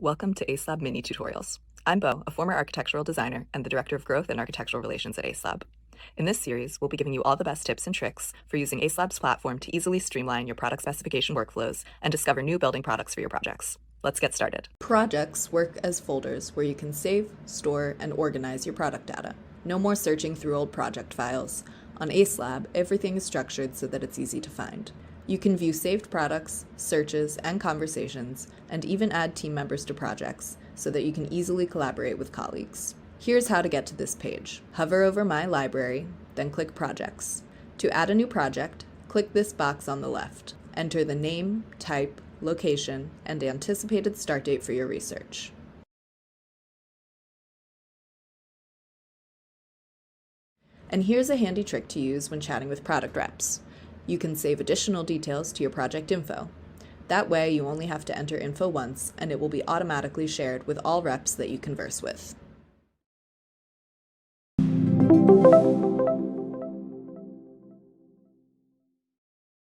Welcome to Acelab Mini Tutorials. I'm Bo, a former architectural designer and the Director of Growth and Architectural Relations at Acelab. In this series, we'll be giving you all the best tips and tricks for using Acelab's platform to easily streamline your product specification workflows and discover new building products for your projects. Let's get started. Projects work as folders where you can save, store, and organize your product data. No more searching through old project files. On Acelab, everything is structured so that it's easy to find. You can view saved products, searches, and conversations, and even add team members to projects so that you can easily collaborate with colleagues. Here's how to get to this page. Hover over My Library, then click Projects. To add a new project, click this box on the left. Enter the name, type, location, and anticipated start date for your research. And here's a handy trick to use when chatting with product reps. You can save additional details to your project info. That way, you only have to enter info once, and it will be automatically shared with all reps that you converse with.